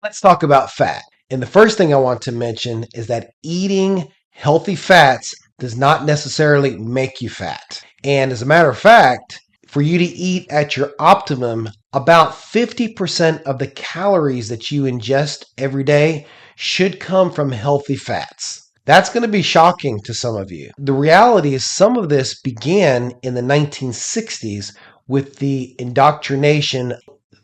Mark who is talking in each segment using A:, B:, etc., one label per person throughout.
A: Let's talk about fat. And the first thing I want to mention is that eating healthy fats does not necessarily make you fat. And as a matter of fact, for you to eat at your optimum, about 50% of the calories that you ingest every day should come from healthy fats. That's going to be shocking to some of you. The reality is some of this began in the 1960s with the indoctrination.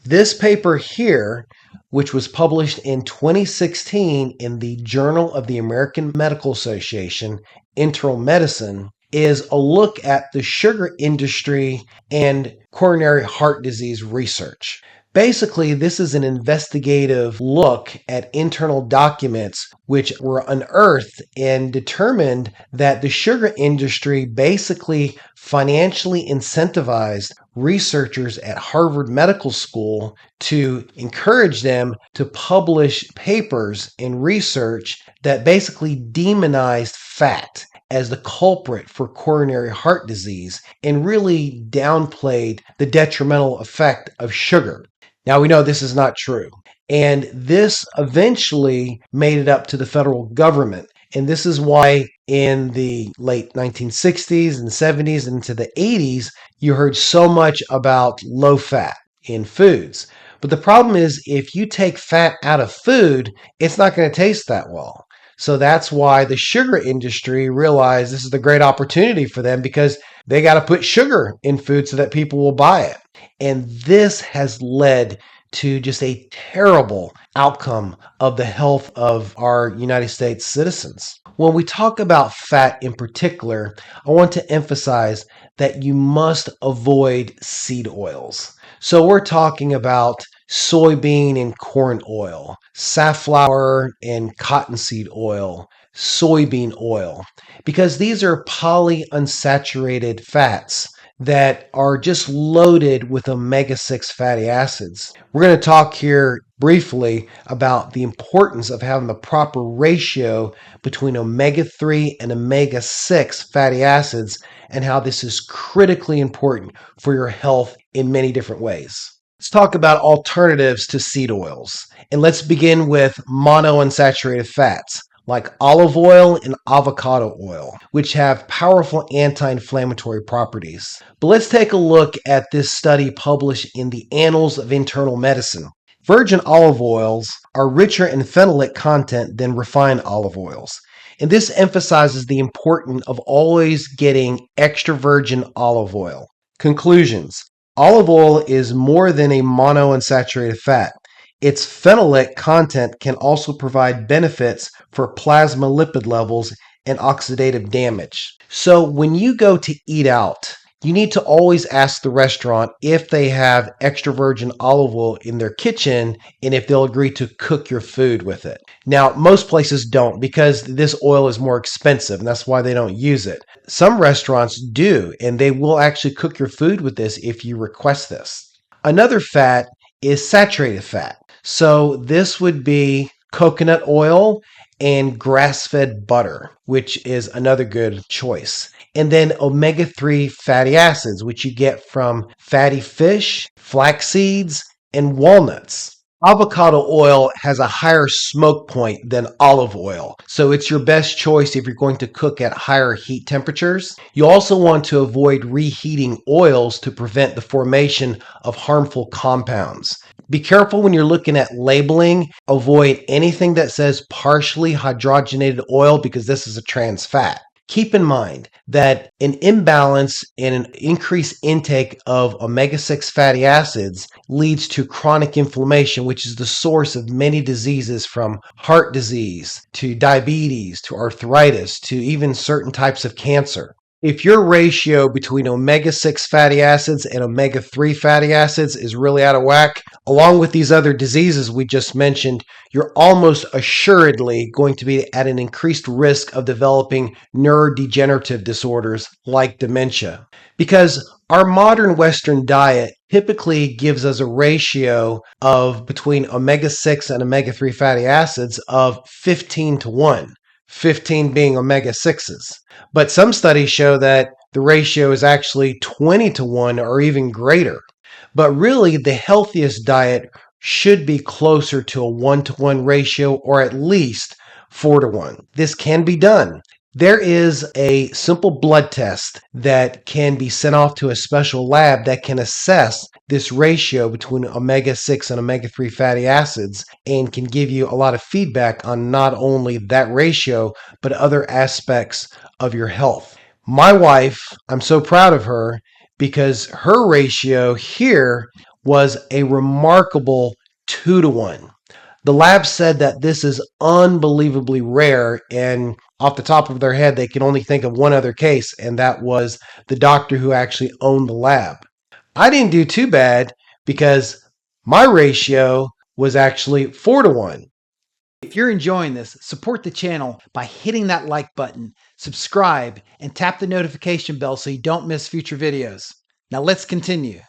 A: This paper here, which was published in 2016 in the Journal of the American Medical Association, Internal Medicine, is a look at the sugar industry and coronary heart disease research. Basically, this is an investigative look at internal documents which were unearthed and determined that the sugar industry basically financially incentivized researchers at Harvard Medical School to encourage them to publish papers and research that basically demonized fat as the culprit for coronary heart disease and really downplayed the detrimental effect of sugar. Now we know this is not true. And this eventually made it up to the federal government. And this is why in the late 1960s and 70s and into the 80s, you heard so much about low fat in foods. But the problem is if you take fat out of food, it's not going to taste that well. So that's why the sugar industry realized this is a great opportunity for them because they got to put sugar in food so that people will buy it. And this has led to just a terrible outcome of the health of our United States citizens. When we talk about fat in particular, I want to emphasize that you must avoid seed oils. So we're talking about soybean and corn oil, safflower and cottonseed oil, soybean oil, because these are polyunsaturated fats that are just loaded with omega-6 fatty acids. We're going to talk here briefly about the importance of having the proper ratio between omega-3 and omega-6 fatty acids and how this is critically important for your health in many different ways. Let's talk about alternatives to seed oils. And let's begin with monounsaturated fats like olive oil and avocado oil, which have powerful anti-inflammatory properties. But let's take a look at this study published in the Annals of Internal Medicine. Virgin olive oils are richer in phenolic content than refined olive oils. And this emphasizes the importance of always getting extra virgin olive oil. Conclusions. Olive oil is more than a monounsaturated fat. Its phenolic content can also provide benefits for plasma lipid levels and oxidative damage. So when you go to eat out, you need to always ask the restaurant if they have extra virgin olive oil in their kitchen and if they'll agree to cook your food with it. Now, most places don't because this oil is more expensive and that's why they don't use it. Some restaurants do, and they will actually cook your food with this if you request this. Another fat is saturated fat. So this would be coconut oil and grass-fed butter, which is another good choice. And then omega-3 fatty acids, which you get from fatty fish, flax seeds, and walnuts. Avocado oil has a higher smoke point than olive oil, so it's your best choice if you're going to cook at higher heat temperatures. You also want to avoid reheating oils to prevent the formation of harmful compounds. Be careful when you're looking at labeling. Avoid anything that says partially hydrogenated oil because this is a trans fat. Keep in mind that an imbalance in an increased intake of omega-6 fatty acids leads to chronic inflammation, which is the source of many diseases from heart disease to diabetes to arthritis to even certain types of cancer. If your ratio between omega-6 fatty acids and omega-3 fatty acids is really out of whack, along with these other diseases we just mentioned, you're almost assuredly going to be at an increased risk of developing neurodegenerative disorders like dementia. Because our modern Western diet typically gives us a ratio of between omega-6 and omega-3 fatty acids of 15 to 1. 15 being omega-6s. But some studies show that the ratio is actually 20 to 1 or even greater. But really, the healthiest diet should be closer to a 1-to-1 ratio or at least 4-to-1. This can be done. There is a simple blood test that can be sent off to a special lab that can assess this ratio between omega-6 and omega-3 fatty acids and can give you a lot of feedback on not only that ratio, but other aspects of your health. My wife, I'm so proud of her because her ratio here was a remarkable 2-to-1. The lab said that this is unbelievably rare, and off the top of their head, they can only think of one other case, and that was the doctor who actually owned the lab. I didn't do too bad because my ratio was actually 4-to-1.
B: If you're enjoying this, support the channel by hitting that like button, subscribe, and tap the notification bell so you don't miss future videos. Now let's continue.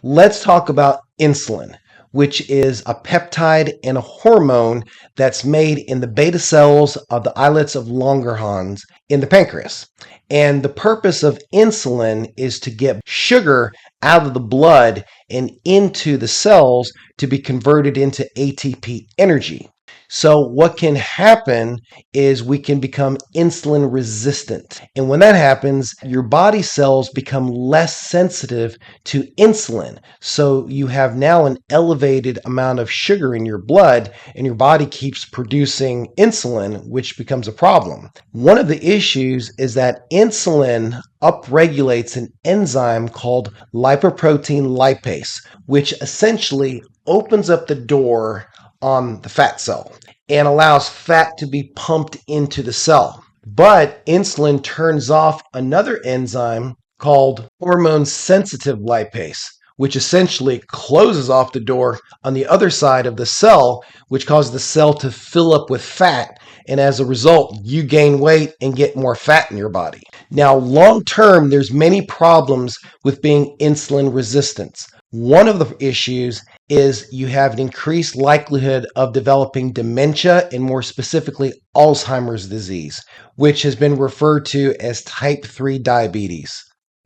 A: Let's talk about insulin, which is a peptide and a hormone that's made in the beta cells of the islets of Langerhans in the pancreas. And the purpose of insulin is to get sugar out of the blood and into the cells to be converted into ATP energy. So what can happen is we can become insulin resistant. And when that happens, your body cells become less sensitive to insulin. So you have now an elevated amount of sugar in your blood and your body keeps producing insulin, which becomes a problem. One of the issues is that insulin upregulates an enzyme called lipoprotein lipase, which essentially opens up the door on the fat cell and allows fat to be pumped into the cell. But insulin turns off another enzyme called hormone sensitive lipase, which essentially closes off the door on the other side of the cell, which causes the cell to fill up with fat. And as a result, you gain weight and get more fat in your body. Now, long term, there's many problems with being insulin resistant. One of the issues is you have an increased likelihood of developing dementia and more specifically Alzheimer's disease, which has been referred to as type 3 diabetes.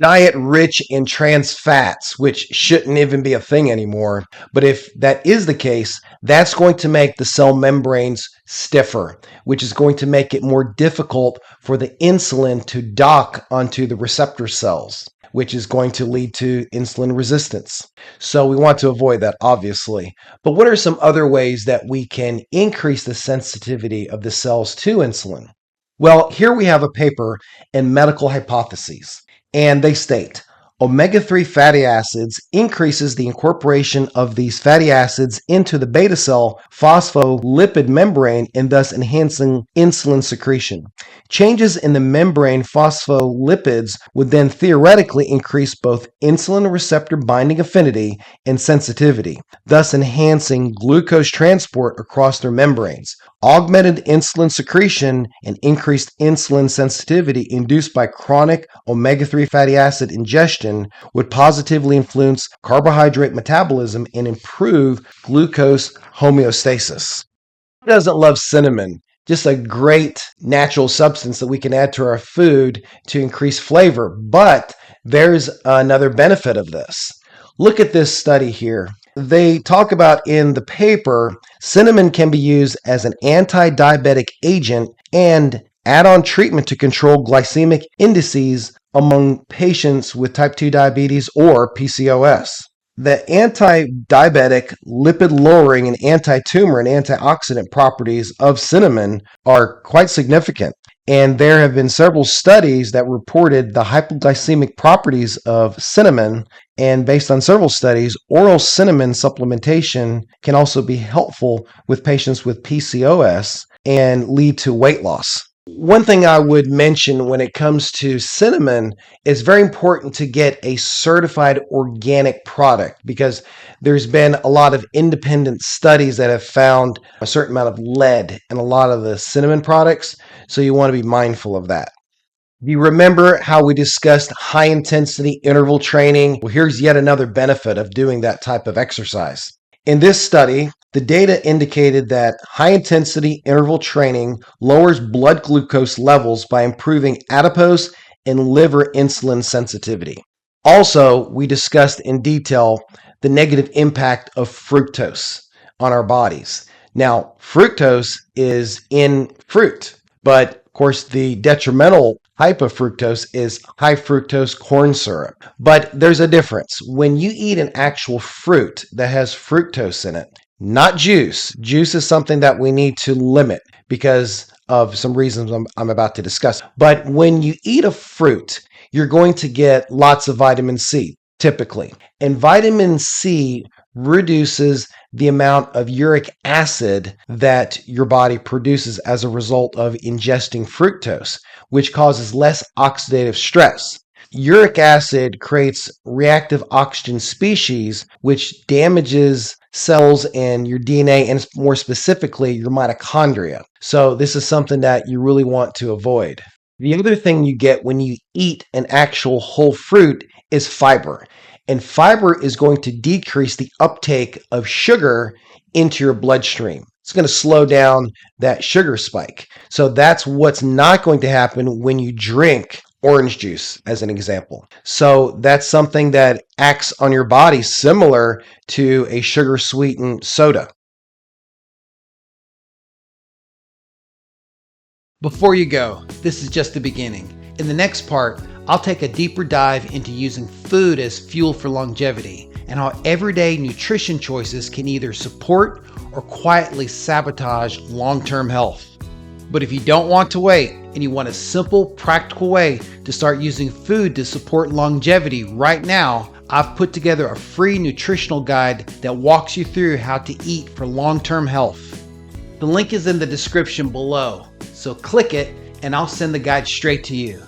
A: Diet rich in trans fats, which shouldn't even be a thing anymore. But if that is the case, that's going to make the cell membranes stiffer, which is going to make it more difficult for the insulin to dock onto the receptor cells, which is going to lead to insulin resistance. So we want to avoid that, obviously. But what are some other ways that we can increase the sensitivity of the cells to insulin? Well, here we have a paper in Medical Hypotheses, and they state, omega-3 fatty acids increases the incorporation of these fatty acids into the beta cell phospholipid membrane and thus enhancing insulin secretion. Changes in the membrane phospholipids would then theoretically increase both insulin receptor binding affinity and sensitivity, thus enhancing glucose transport across their membranes. Augmented insulin secretion and increased insulin sensitivity induced by chronic omega-3 fatty acid ingestion would positively influence carbohydrate metabolism and improve glucose homeostasis. Who doesn't love cinnamon? Just a great natural substance that we can add to our food to increase flavor. But there's another benefit of this. Look at this study here. They talk about in the paper, cinnamon can be used as an anti-diabetic agent and add-on treatment to control glycemic indices among patients with type 2 diabetes or PCOS. The anti-diabetic, lipid-lowering, and anti-tumor and antioxidant properties of cinnamon are quite significant. And there have been several studies that reported the hypoglycemic properties of cinnamon. And based on several studies, oral cinnamon supplementation can also be helpful with patients with PCOS and lead to weight loss. One thing I would mention when it comes to cinnamon is very important to get a certified organic product because there's been a lot of independent studies that have found a certain amount of lead in a lot of the cinnamon products, so you want to be mindful of that. Do you remember how we discussed high intensity interval training? Well, here's yet another benefit of doing that type of exercise. In this study, the data indicated that high-intensity interval training lowers blood glucose levels by improving adipose and liver insulin sensitivity. Also, we discussed in detail the negative impact of fructose on our bodies. Now, fructose is in fruit, but of course, the detrimental type of fructose is high fructose corn syrup. But there's a difference. When you eat an actual fruit that has fructose in it, not juice. Juice is something that we need to limit because of some reasons I'm about to discuss. But when you eat a fruit, you're going to get lots of vitamin C, typically. And vitamin C reduces the amount of uric acid that your body produces as a result of ingesting fructose, which causes less oxidative stress. Uric acid creates reactive oxygen species, which damages cells in your DNA and more specifically your mitochondria. So this is something that you really want to avoid. The other thing you get when you eat an actual whole fruit is fiber. And fiber is going to decrease the uptake of sugar into your bloodstream. It's going to slow down that sugar spike. So that's what's not going to happen when you drink orange juice, as an example. So that's something that acts on your body similar to a sugar-sweetened soda.
B: Before you go, this is just the beginning. In the next part, I'll take a deeper dive into using food as fuel for longevity and how everyday nutrition choices can either support or quietly sabotage long-term health. But if you don't want to wait and you want a simple, practical way to start using food to support longevity right now, I've put together a free nutritional guide that walks you through how to eat for long-term health. The link is in the description below, so click it and I'll send the guide straight to you.